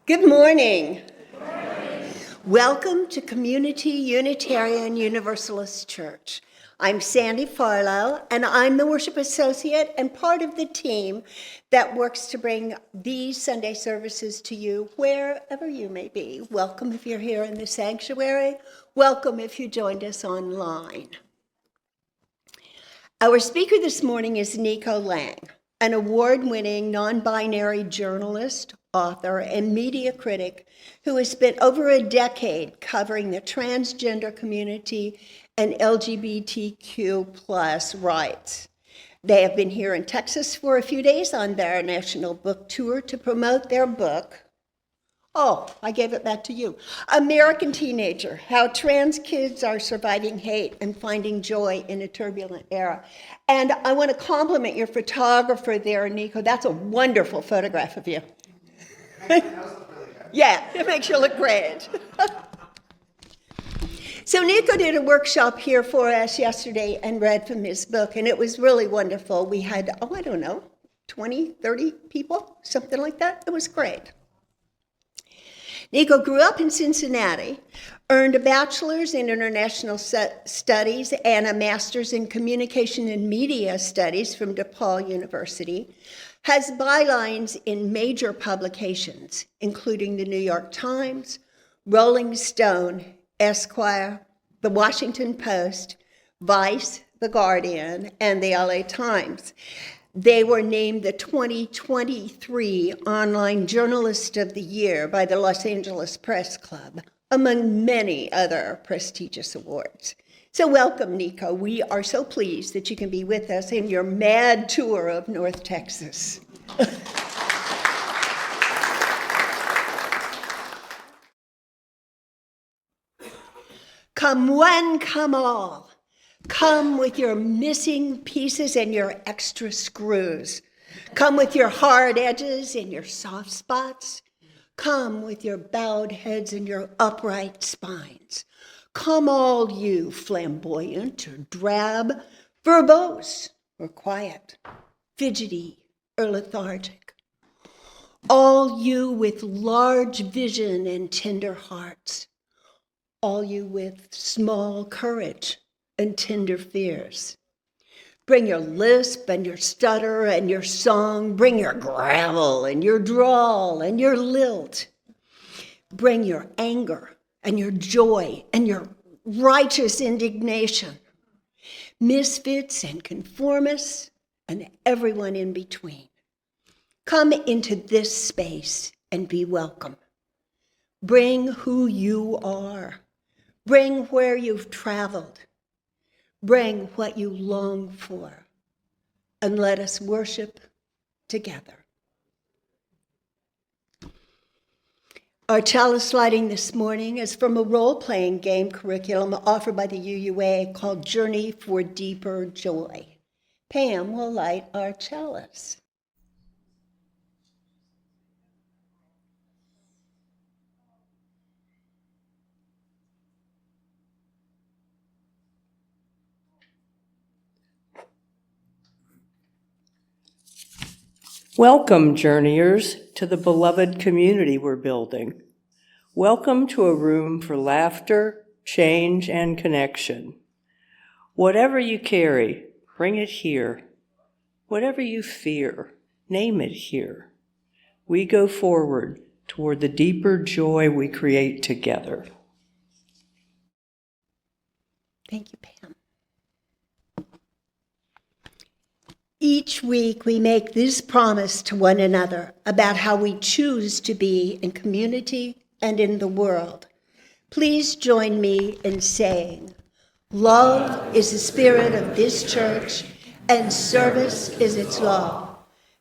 Good morning. Good morning. Welcome to Community Unitarian Universalist Church. I'm Sandy Farlow, and I'm the worship associate and part of the team that works to bring these Sunday services to you wherever you may be. Welcome if you're here in the sanctuary. Welcome if you joined us online. Our speaker this morning is Nico Lang, an award-winning non-binary journalist, author, and media critic who has spent over a decade covering the transgender community and LGBTQ plus rights. They have been here in Texas for a few days on their national book tour to promote their book. Oh, I gave it back to you. American Teenager, How Trans Kids Are Surviving Hate and Finding Joy in a Turbulent Era. And I want to compliment your photographer there, Nico. That's a wonderful photograph of you. Yeah, it makes you look great. So Nico did a workshop here for us yesterday and read from his book, and it was really wonderful. We had, 20, 30 people, something like that. It was great. Nico grew up in Cincinnati, earned a bachelor's in international studies and a master's in communication and media studies from DePaul University, has bylines in major publications, including the New York Times, Rolling Stone, Esquire, The Washington Post, Vice, The Guardian, and the LA Times. They were named the 2023 Online Journalist of the Year by the Los Angeles Press Club, among many other prestigious awards. So welcome, Nico. We are so pleased that you can be with us in your mad tour of North Texas. Come one, come all. Come with your missing pieces and your extra screws. Come with your hard edges and your soft spots. Come with your bowed heads and your upright spines. Come all you flamboyant or drab, verbose or quiet, fidgety or lethargic. All you with large vision and tender hearts. All you with small courage and tender fears. Bring your lisp and your stutter and your song. Bring your gravel and your drawl and your lilt. Bring your anger and your joy and your righteous indignation. Misfits and conformists and everyone in between. Come into this space and be welcome. Bring who you are. Bring where you've traveled. Bring what you long for, and let us worship together. Our chalice lighting this morning is from a role-playing game curriculum offered by the UUA called Journey for Deeper Joy. Pam will light our chalice. Welcome, journeyers, to the beloved community we're building. Welcome to a room for laughter, change, and connection. Whatever you carry, bring it here. Whatever you fear, name it here. We go forward toward the deeper joy we create together. Thank you, Pam. Each week we make this promise to one another about how we choose to be in community and in the world. Please join me in saying, love is the spirit of this church and service is its law.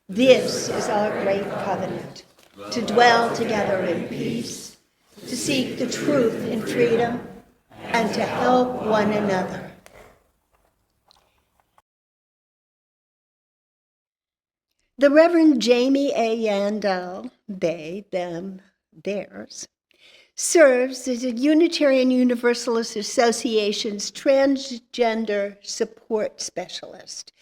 This is our great covenant, to dwell together in peace, to seek the truth in freedom, and to help one another. The Reverend Jami Yandle, they, them, theirs, serves as a Unitarian Universalist Association's transgender support specialist,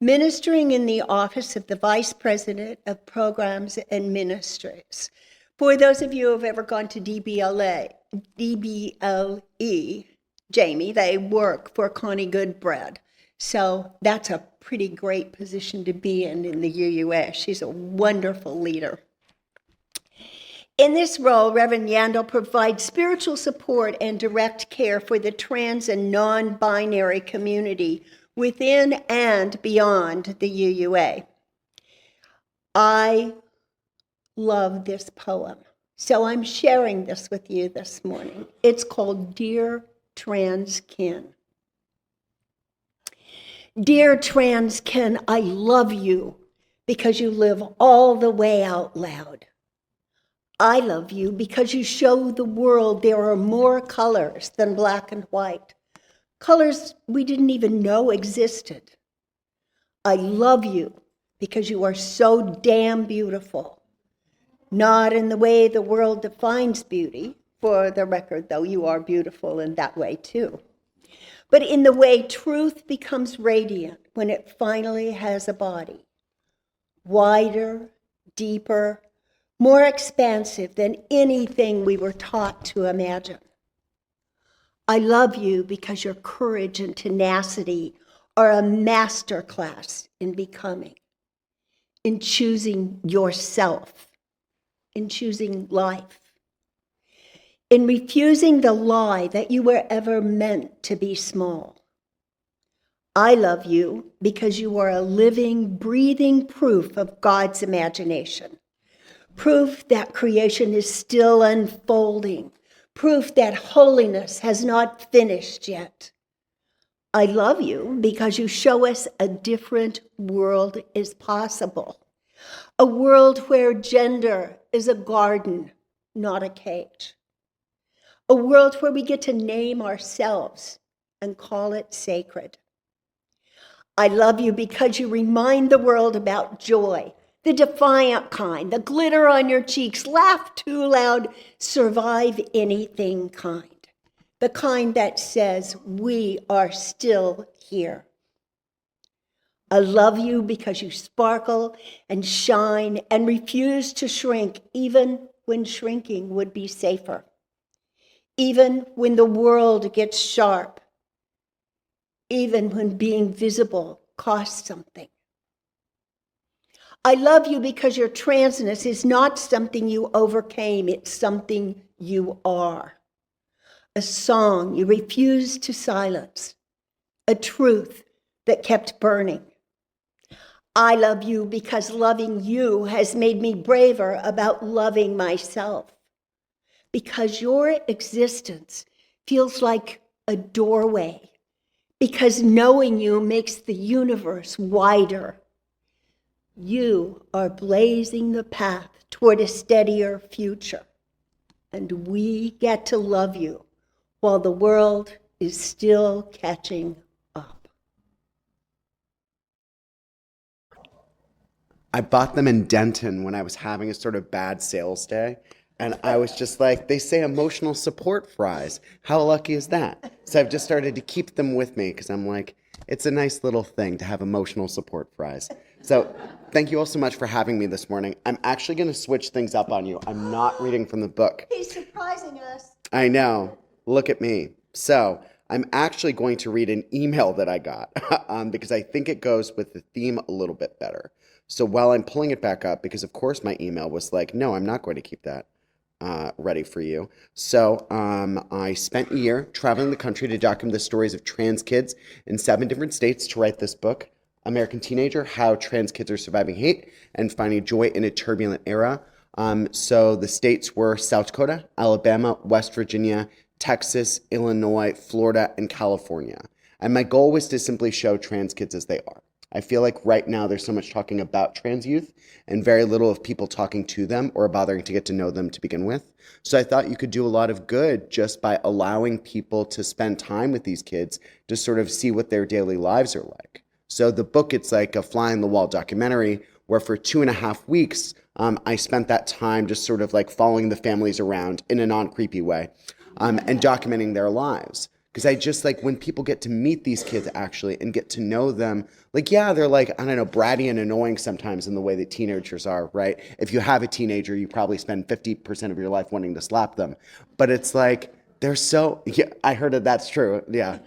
ministering in the office of the Vice President of Programs and Ministries. For those of you who have ever gone to DBLE, Jami, they work for Connie Goodbread. So that's a pretty great position to be in the UUS. She's a wonderful leader. In this role, Reverend Yandle provides spiritual support and direct care for the trans and non-binary community within and beyond the UUA. I love this poem, so I'm sharing this with you this morning. It's called Dear Trans Kin. Dear trans kin, I love you because you live all the way out loud. I love you because you show the world there are more colors than black and white, colors we didn't even know existed. I love you because you are so damn beautiful, not in the way the world defines beauty, for the record, though you are beautiful in that way too, but in the way truth becomes radiant when it finally has a body, wider, deeper, more expansive than anything we were taught to imagine. I love you because your courage and tenacity are a masterclass in becoming, in choosing yourself, in choosing life, in refusing the lie that you were ever meant to be small. I love you because you are a living, breathing proof of God's imagination. Proof that creation is still unfolding. Proof that holiness has not finished yet. I love you because you show us a different world is possible. A world where gender is a garden, not a cage. A world where we get to name ourselves and call it sacred. I love you because you remind the world about joy, the defiant kind, the glitter on your cheeks, laugh too loud, survive anything kind. The kind that says, we are still here. I love you because you sparkle and shine and refuse to shrink, even when shrinking would be safer. Even when the world gets sharp. Even when being visible costs something. I love you because your transness is not something you overcame, it's something you are. A song you refused to silence, a truth that kept burning. I love you because loving you has made me braver about loving myself. Because your existence feels like a doorway. Because knowing you makes the universe wider. You are blazing the path toward a steadier future. And we get to love you while the world is still catching up. I bought them in Denton when I was having a sort of bad sales day. And I was just like, they say emotional support fries. How lucky is that? So I've just started to keep them with me because I'm like, it's a nice little thing to have emotional support fries. So thank you all so much for having me this morning. I'm actually going to switch things up on you. I'm not reading from the book. He's surprising us. I know. Look at me. So I'm actually going to read an email that I got because I think it goes with the theme a little bit better. So while I'm pulling it back up, because of course my email was like, no, I'm not going to keep that ready for you. So I spent a year traveling the country to document the stories of trans kids in 7 different states to write this book, American Teenager, How Trans Kids Are Surviving Hate and Finding Joy in a Turbulent Era. So the states were South Dakota, Alabama, West Virginia, Texas, Illinois, Florida, and California. And my goal was to simply show trans kids as they are. I feel like right now there's so much talking about trans youth and very little of people talking to them or bothering to get to know them to begin with. So I thought you could do a lot of good just by allowing people to spend time with these kids to sort of see what their daily lives are like. So the book, it's like a fly on the wall documentary where for 2.5 weeks, I spent that time just sort of like following the families around in a non-creepy way and documenting their lives. Because I just like when people get to meet these kids actually and get to know them, like, yeah, they're like, I don't know, bratty and annoying sometimes in the way that teenagers are, right? If you have a teenager, you probably spend 50% of your life wanting to slap them. But it's like, they're so, yeah, I heard that that's true. Yeah.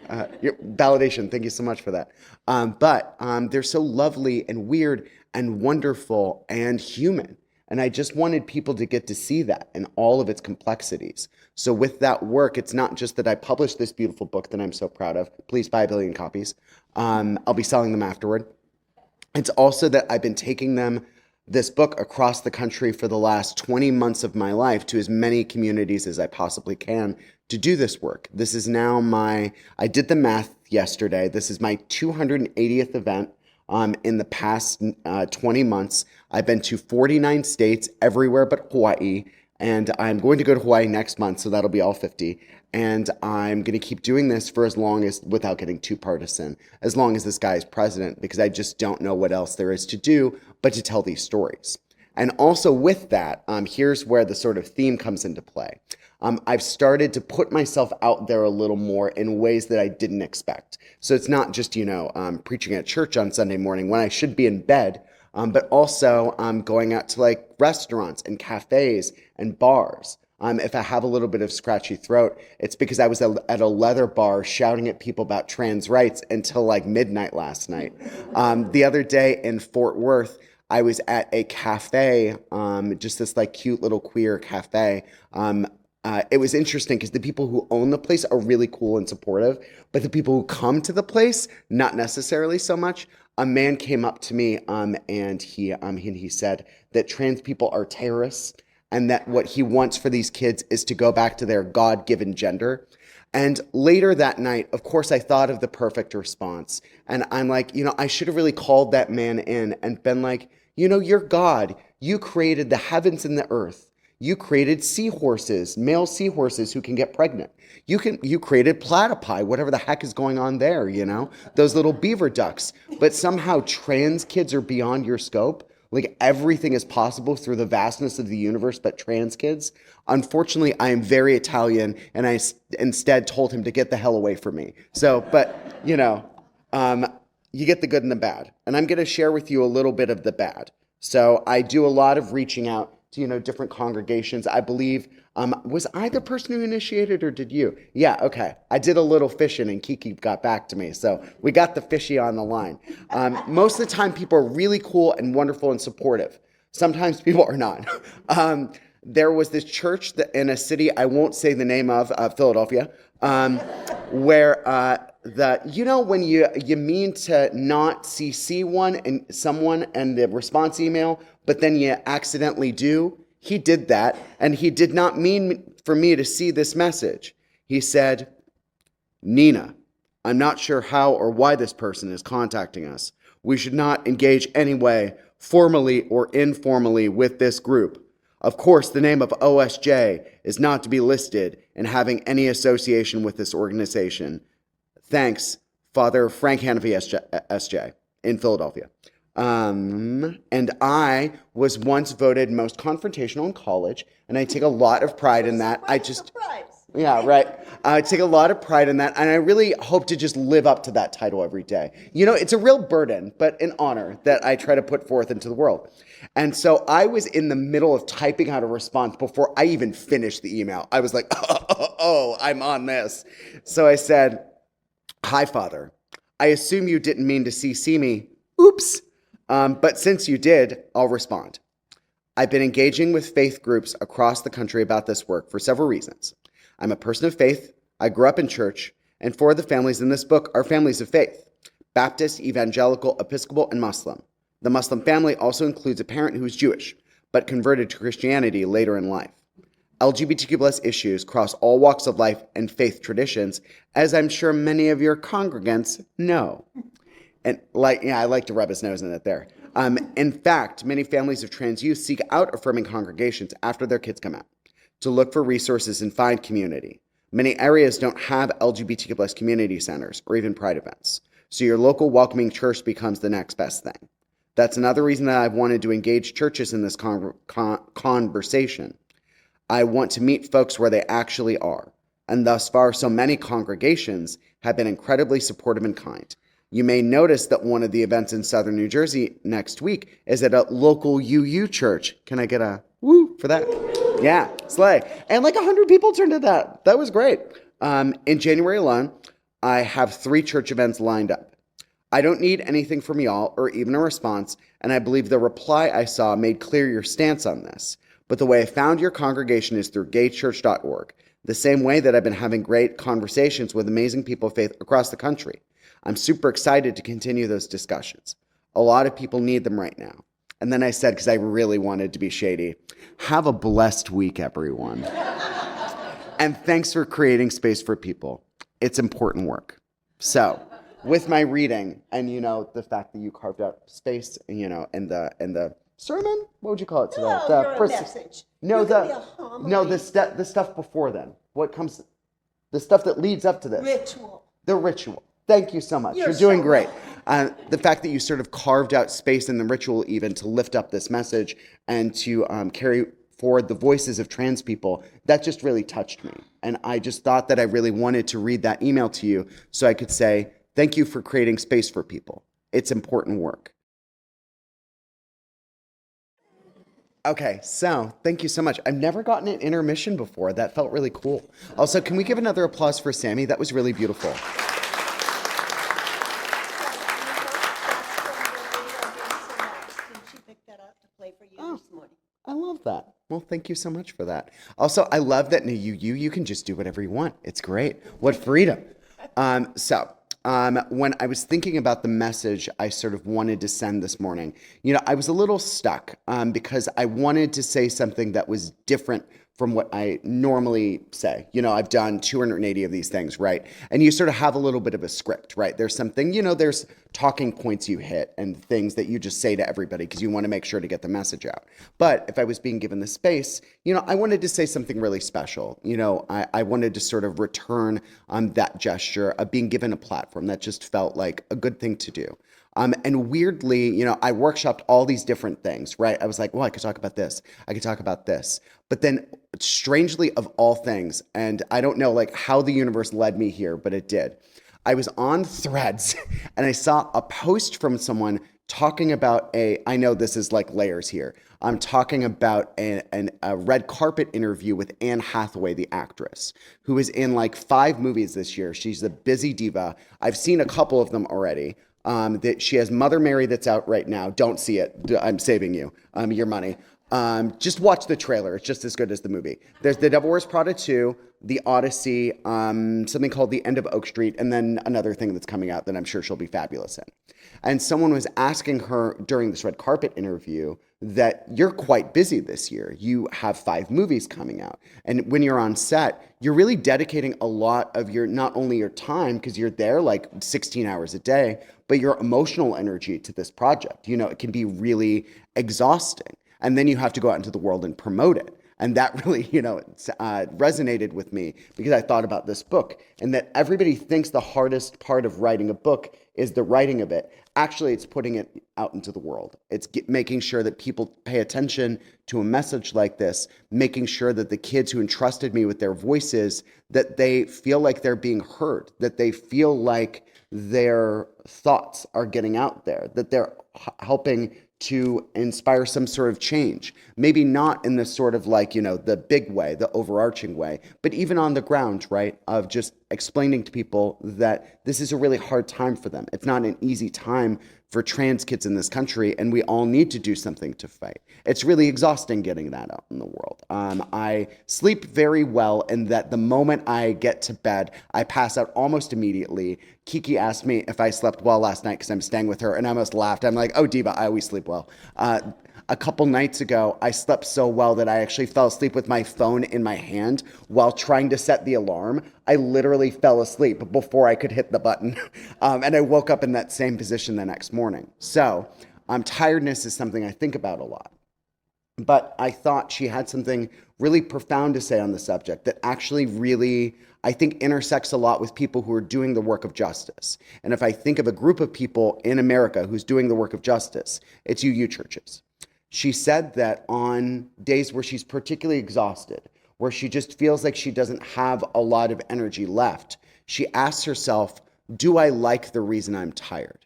Validation. Thank you so much for that. But they're so lovely and weird and wonderful and human. And I just wanted people to get to see that in all of its complexities. So with that work, it's not just that I published this beautiful book that I'm so proud of. Please buy 1 billion copies. I'll be selling them afterward. It's also that I've been taking this book across the country for the last 20 months of my life to as many communities as I possibly can to do this work. This is now I did the math yesterday. This is my 280th event. In the past 20 months, I've been to 49 states, everywhere but Hawaii, and I'm going to go to Hawaii next month, so that'll be all 50. And I'm going to keep doing this for as long as, without getting too partisan, as long as this guy is president, because I just don't know what else there is to do but to tell these stories. And also with that, here's where the sort of theme comes into play. I've started to put myself out there a little more in ways that I didn't expect. So it's not just, preaching at church on Sunday morning when I should be in bed, but also going out to like restaurants and cafes and bars. If I have a little bit of scratchy throat, it's because I was at a leather bar shouting at people about trans rights until like midnight last night. The other day in Fort Worth, I was at a cafe, just this like cute little queer cafe. It was interesting because the people who own the place are really cool and supportive, but the people who come to the place, not necessarily so much. A man came up to me and he said that trans people are terrorists and that what he wants for these kids is to go back to their God-given gender. And later that night, of course, I thought of the perfect response. And I'm like, I should have really called that man in and been like, you're God. You created the heavens and the earth. You created seahorses, male seahorses who can get pregnant. You created platypi, whatever the heck is going on there, those little beaver ducks. But somehow trans kids are beyond your scope. Like everything is possible through the vastness of the universe, but trans kids. Unfortunately, I am very Italian, and I instead told him to get the hell away from me. So, but you get the good and the bad. And I'm going to share with you a little bit of the bad. So I do a lot of reaching out to, different congregations. I believe, was I the person who initiated or did you? Yeah, okay. I did a little fishing and Kiki got back to me. So we got the fishy on the line. Most of the time people are really cool and wonderful and supportive. Sometimes people are not. There was this church in a city, I won't say the name of, Philadelphia, where when you mean to not CC someone and the response email, but then you accidentally do. He did that, and he did not mean for me to see this message. He said, Nina, I'm not sure how or why this person is contacting us. We should not engage anyway, formally or informally, with this group. Of course, the name of OSJ is not to be listed in having any association with this organization. Thanks, Father Frank Hanafy, SJ, in Philadelphia. And I was once voted most confrontational in college, and I take a lot of pride in that. Yeah, right. I take a lot of pride in that, and I really hope to just live up to that title every day. It's a real burden, but an honor that I try to put forth into the world. And so I was in the middle of typing out a response before I even finished the email. I was like, I'm on this. So I said, Hi, Father. I assume you didn't mean to CC me. Oops. But since you did, I'll respond. I've been engaging with faith groups across the country about this work for several reasons. I'm a person of faith. I grew up in church, and 4 of the families in this book are families of faith: Baptist, Evangelical, Episcopal, and Muslim. The Muslim family also includes a parent who is Jewish, but converted to Christianity later in life. LGBTQ+ issues cross all walks of life and faith traditions, as I'm sure many of your congregants know. And I like to rub his nose in it there. In fact, many families of trans youth seek out affirming congregations after their kids come out to look for resources and find community. Many areas don't have LGBTQ+ community centers or even pride events, so your local welcoming church becomes the next best thing. That's another reason that I've wanted to engage churches in this conversation. I want to meet folks where they actually are. and thus far so many congregations have been incredibly supportive and kind. You may notice that one of the events in southern New Jersey next week is at a local UU church. Can I get a woo for that? Yeah, slay. And like 100 people turned to that. That was great. In January alone, I have 3 church events lined up. I don't need anything from y'all or even a response, and I believe the reply I saw made clear your stance on this. But the way I found your congregation is through gaychurch.org, the same way that I've been having great conversations with amazing people of faith across the country. I'm super excited to continue those discussions. A lot of people need them right now. And then I said, because I really wanted to be shady, have a blessed week, everyone. And thanks for creating space for people. It's important work. So, with my reading, and the fact that you carved out space, in the sermon, what would you call it today? Oh, you're a message. No, You could be a homily. the stuff before then. The stuff that leads up to this. Ritual. The ritual. Thank you so much. You're doing great. The fact that you sort of carved out space in the ritual even to lift up this message and to carry forward the voices of trans people, that just really touched me. And I just thought that I really wanted to read that email to you so I could say, thank you for creating space for people. It's important work. Okay, so thank you so much. I've never gotten an intermission before. That felt really cool. Also, can we give another applause for Sammy? That was really beautiful. She picked that up to play for you this morning. I love that. Well, thank you so much for that. Also, I love that you can just do whatever you want. It's great. What freedom. When I was thinking about the message I sort of wanted to send this morning, I was a little stuck because I wanted to say something that was different from what I normally say. I've done 280 of these things, right? And you sort of have a little bit of a script, right? There's something, there's talking points you hit and things that you just say to everybody because you want to make sure to get the message out. But if I was being given the space, I wanted to say something really special. I wanted to sort of return that gesture of being given a platform that just felt like a good thing to do. And weirdly, I workshopped all these different things, right? I was like, well, I could talk about this. I could talk about this. But then strangely, of all things, and I don't know like how the universe led me here, but it did. I was on Threads and I saw a post from someone talking about I know this is like layers here. I'm talking about a red carpet interview with Anne Hathaway, the actress, who is in like 5 movies this year. She's a busy diva. I've seen a couple of them already. That she has Mother Mary that's out right now. Don't see it. I'm saving you your money. Just watch the trailer. It's just as good as the movie. There's The Devil Wears Prada 2, The Odyssey, something called The End of Oak Street, and then another thing that's coming out that I'm sure she'll be fabulous in. And someone was asking her during this red carpet interview that you're quite busy this year. You have 5 movies coming out. And when you're on set, you're really dedicating a lot of not only your time, because you're there like 16 hours a day, but your emotional energy to this project. It can be really exhausting. And then you have to go out into the world and promote it. And that really, resonated with me because I thought about this book and that everybody thinks the hardest part of writing a book is the writing of it. Actually, it's putting it out into the world. It's making sure that people pay attention to a message like this, making sure that the kids who entrusted me with their voices, that they feel like they're being heard, that they feel like their thoughts are getting out there, that they're helping to inspire some sort of change. Maybe not in the sort of like, the big way, the overarching way, but even on the ground, right? Of just explaining to people that this is a really hard time for them. It's not an easy time for trans kids in this country, and we all need to do something to fight. It's really exhausting getting that out in the world. I sleep very well, and that the moment I get to bed, I pass out almost immediately. Kiki asked me if I slept well last night because I'm staying with her, and I almost laughed. I'm like, oh, Diva, I always sleep well. A couple nights ago, I slept so well that I actually fell asleep with my phone in my hand while trying to set the alarm. I literally fell asleep before I could hit the button. And I woke up in that same position the next morning. So tiredness is something I think about a lot. But I thought she had something really profound to say on the subject that actually really, I think, intersects a lot with people who are doing the work of justice. And if I think of a group of people in America who's doing the work of justice, it's UU churches. She said that on days where she's particularly exhausted, where she just feels like she doesn't have a lot of energy left, she asks herself, do I like the reason I'm tired?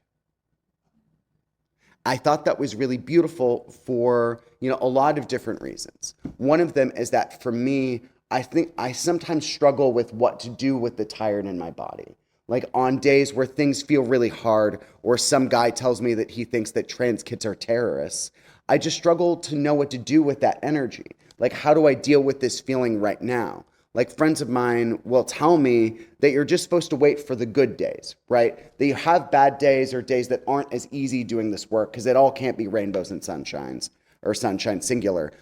I thought that was really beautiful for, a lot of different reasons. One of them is that for me, I think I sometimes struggle with what to do with the tired in my body. Like on days where things feel really hard, or some guy tells me that he thinks that trans kids are terrorists, I just struggle to know what to do with that energy. Like, how do I deal with this feeling right now? Like, friends of mine will tell me that you're just supposed to wait for the good days, right? That you have bad days or days that aren't as easy doing this work, because it all can't be rainbows and sunshines, or sunshine singular.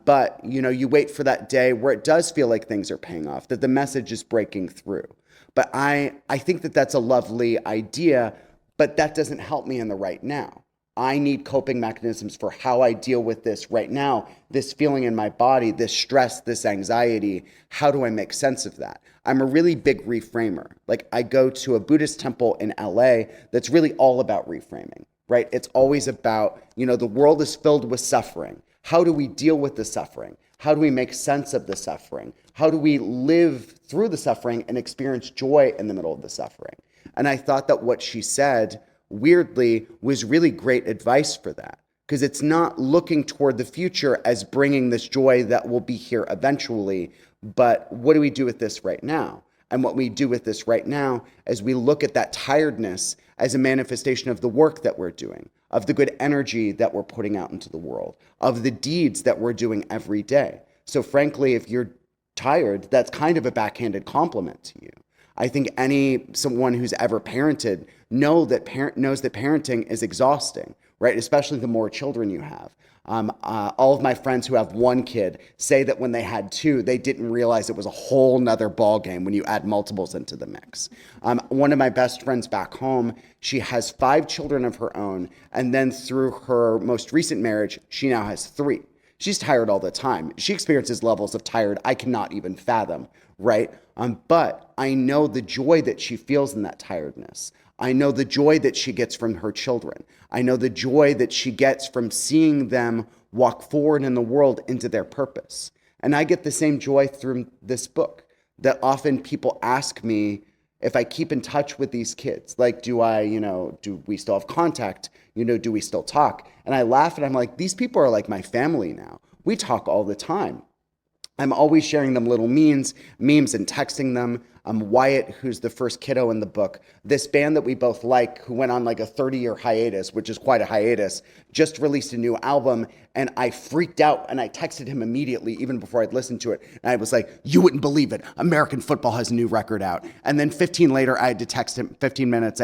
But, you wait for that day where it does feel like things are paying off, that the message is breaking through. But I think that that's a lovely idea, but that doesn't help me in the right now. I need coping mechanisms for how I deal with this right now, this feeling in my body, this stress, this anxiety. How do I make sense of that? I'm a really big reframer. Like, I go to a Buddhist temple in LA that's really all about reframing, right? It's always about, the world is filled with suffering. How do we deal with the suffering? How do we make sense of the suffering? How do we live through the suffering and experience joy in the middle of the suffering? And I thought that what she said, weirdly, was really great advice for that, because it's not looking toward the future as bringing this joy that will be here eventually, but what do we do with this right now? And what we do with this right now is we look at that tiredness as a manifestation of the work that we're doing, of the good energy that we're putting out into the world, of the deeds that we're doing every day. So frankly, if you're tired, that's kind of a backhanded compliment to you. I think someone who's ever parented knows that parenting is exhausting, right? Especially the more children you have. All of my friends who have one kid say that when they had two, they didn't realize it was a whole nother ball game when you add multiples into the mix. One of my best friends back home, she has 5 children of her own, and then through her most recent marriage, she now has 3. She's tired all the time. She experiences levels of tired I cannot even fathom, right? But I know the joy that she feels in that tiredness. I know the joy that she gets from her children. I know the joy that she gets from seeing them walk forward in the world into their purpose. And I get the same joy through this book, that often people ask me if I keep in touch with these kids. Like, do we still have contact? Do we still talk? And I laugh and I'm like, these people are like my family now. We talk all the time. I'm always sharing them little memes and texting them. Wyatt, who's the first kiddo in the book, this band that we both like, who went on like a 30-year hiatus, which is quite a hiatus, just released a new album, and I freaked out, and I texted him immediately, even before I'd listened to it, and I was like, you wouldn't believe it, American football has a new record out. And then 15 minutes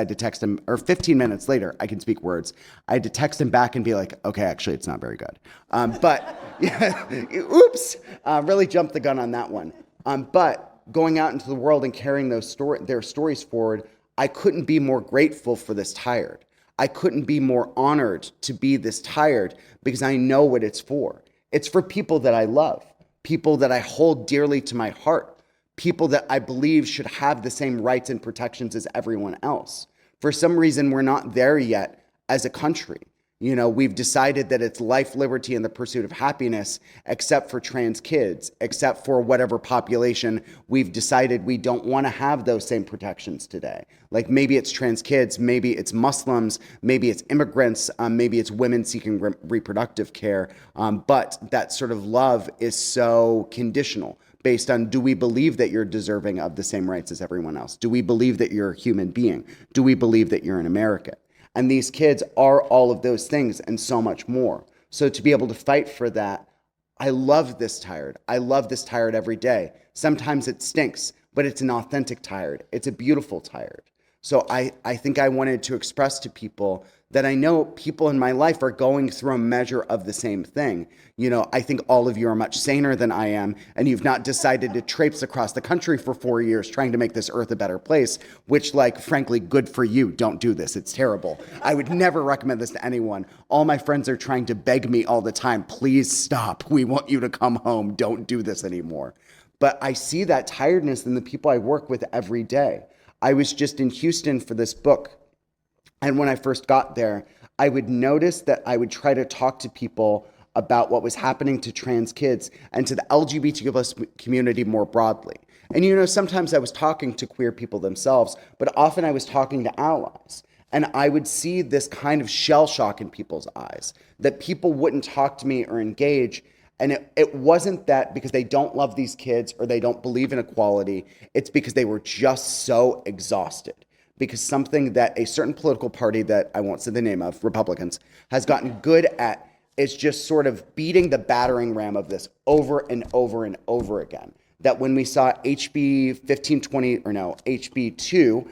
later, I can speak words, I had to text him back and be like, okay, actually, it's not very good. But, yeah, oops, really jumped the gun on that one. But going out into the world and carrying their stories forward, I couldn't be more grateful for this tired. I couldn't be more honored to be this tired, because I know what it's for. It's for people that I love, people that I hold dearly to my heart, people that I believe should have the same rights and protections as everyone else. For some reason, we're not there yet as a country. We've decided that it's life, liberty, and the pursuit of happiness, except for trans kids, except for whatever population we've decided we don't want to have those same protections today. Like, maybe it's trans kids, maybe it's Muslims, maybe it's immigrants, maybe it's women seeking reproductive care. But that sort of love is so conditional, based on, do we believe that you're deserving of the same rights as everyone else? Do we believe that you're a human being? Do we believe that you're an American? And these kids are all of those things and so much more. So to be able to fight for that, I love this tired. I love this tired every day. Sometimes it stinks, but it's an authentic tired. It's a beautiful tired. So I think I wanted to express to people that I know people in my life are going through a measure of the same thing. I think all of you are much saner than I am, and you've not decided to traipse across the country for 4 years trying to make this earth a better place, which, frankly, good for you. Don't do this. It's terrible. I would never recommend this to anyone. All my friends are trying to beg me all the time, please stop. We want you to come home. Don't do this anymore. But I see that tiredness in the people I work with every day. I was just in Houston for this book, and when I first got there, I would notice that I would try to talk to people about what was happening to trans kids and to the LGBTQ plus community more broadly. And sometimes I was talking to queer people themselves, but often I was talking to allies. And I would see this kind of shell shock in people's eyes, that people wouldn't talk to me or engage. And it wasn't that because they don't love these kids or they don't believe in equality. It's because they were just so exhausted. Because something that a certain political party that I won't say the name of, Republicans, has gotten good at is just sort of beating the battering ram of this over and over and over again. That when we saw HB 1520, or no, HB 2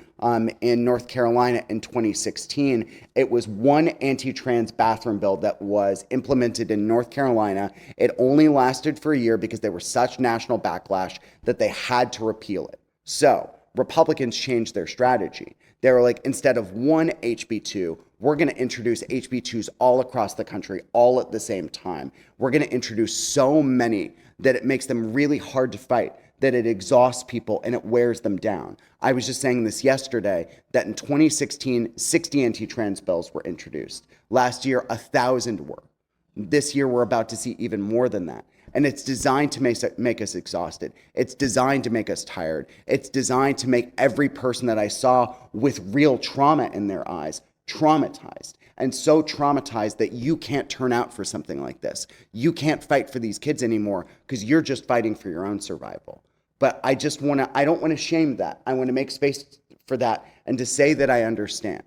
in North Carolina in 2016, it was one anti-trans bathroom bill that was implemented in North Carolina. It only lasted for a year because there was such national backlash that they had to repeal it. So Republicans changed their strategy. They were like, instead of one HB2, we're going to introduce HB2s all across the country, all at the same time. We're going to introduce so many that it makes them really hard to fight, that it exhausts people and it wears them down. I was just saying this yesterday, that in 2016, 60 anti-trans bills were introduced. Last year, 1,000 were. This year, we're about to see even more than that. And it's designed to make us exhausted. It's designed to make us tired. It's designed to make every person that I saw with real trauma in their eyes traumatized. And so traumatized that you can't turn out for something like this. You can't fight for these kids anymore because you're just fighting for your own survival. But I don't want to shame that. I want to make space for that and to say that I understand.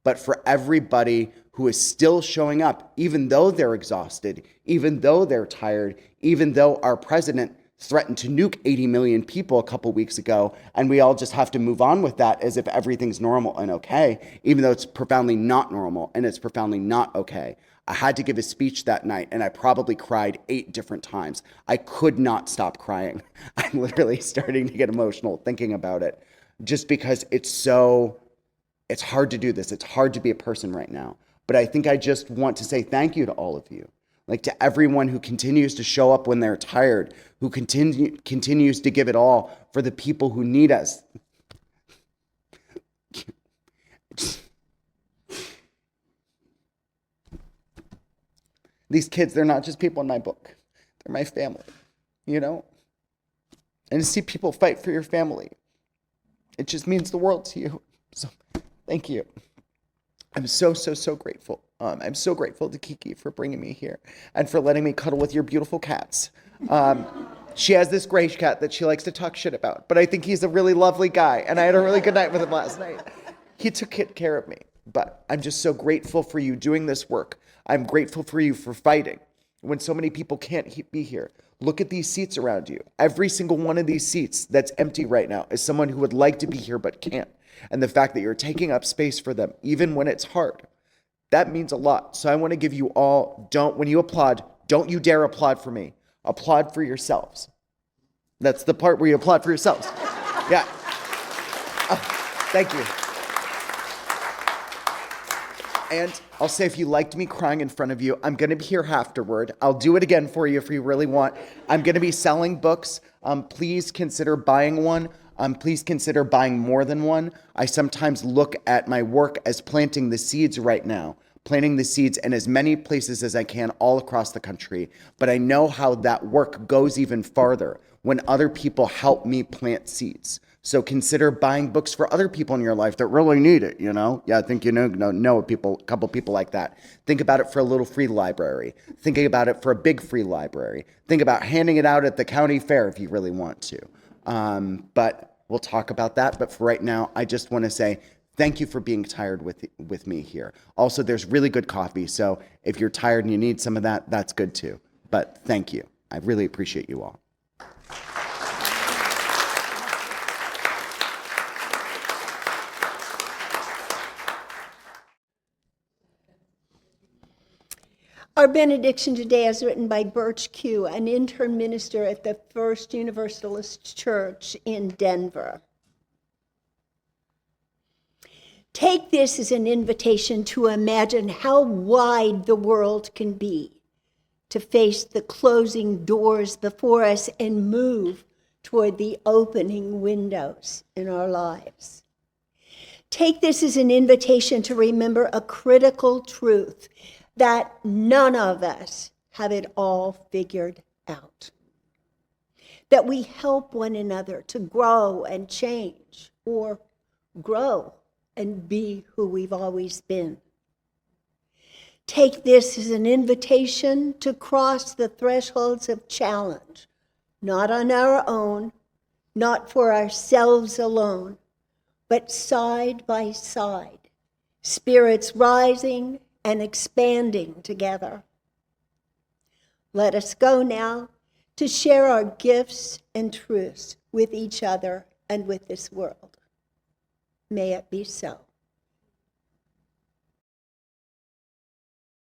But for everybody who is still showing up, even though they're exhausted, even though they're tired, even though our president threatened to nuke 80 million people a couple weeks ago, and we all just have to move on with that as if everything's normal and okay, even though it's profoundly not normal and it's profoundly not okay. I had to give a speech that night, and I probably cried 8 different times. I could not stop crying. I'm literally starting to get emotional thinking about it, just because it's hard to do this. It's hard to be a person right now. But I think I just want to say thank you to all of you. Like, to everyone who continues to show up when they're tired, who continues to give it all for the people who need us. These kids, they're not just people in my book. They're my family, And to see people fight for your family, it just means the world to you. So thank you. I'm so grateful. I'm so grateful to Kiki for bringing me here and for letting me cuddle with your beautiful cats. She has this gray cat that she likes to talk shit about, but I think he's a really lovely guy, and I had a really good night with him last night. He took good care of me, but I'm just so grateful for you doing this work. I'm grateful for you for fighting when so many people can't be here. Look at these seats around you. Every single one of these seats that's empty right now is someone who would like to be here but can't. And the fact that you're taking up space for them, even when it's hard, that means a lot. So I want to give you all, when you applaud, don't you dare applaud for me. Applaud for yourselves. That's the part where you applaud for yourselves. Yeah. Thank you. And I'll say, if you liked me crying in front of you, I'm going to be here afterward. I'll do it again for you if you really want. I'm going to be selling books. Please consider buying one. Please consider buying more than one. I sometimes look at my work as planting the seeds right now, planting the seeds in as many places as I can all across the country. But I know how that work goes even farther when other people help me plant seeds. So consider buying books for other people in your life that really need it, Yeah, I think know a couple people like that. Think about it for a little free library. Thinking about it for a big free library. Think about handing it out at the county fair if you really want to. But we'll talk about that. But for right now, I just want to say thank you for being tired with me here. Also, there's really good coffee. So if you're tired and you need some of that, that's good too. But thank you. I really appreciate you all. Our benediction today is written by Birch Q, an intern minister at the First Universalist Church in Denver. Take this as an invitation to imagine how wide the world can be, to face the closing doors before us and move toward the opening windows in our lives. Take this as an invitation to remember a critical truth, that none of us have it all figured out. That we help one another to grow and change, or grow and be who we've always been. Take this as an invitation to cross the thresholds of challenge, not on our own, not for ourselves alone, but side by side, spirits rising and expanding together. Let us go now to share our gifts and truths with each other and with this world. May it be so.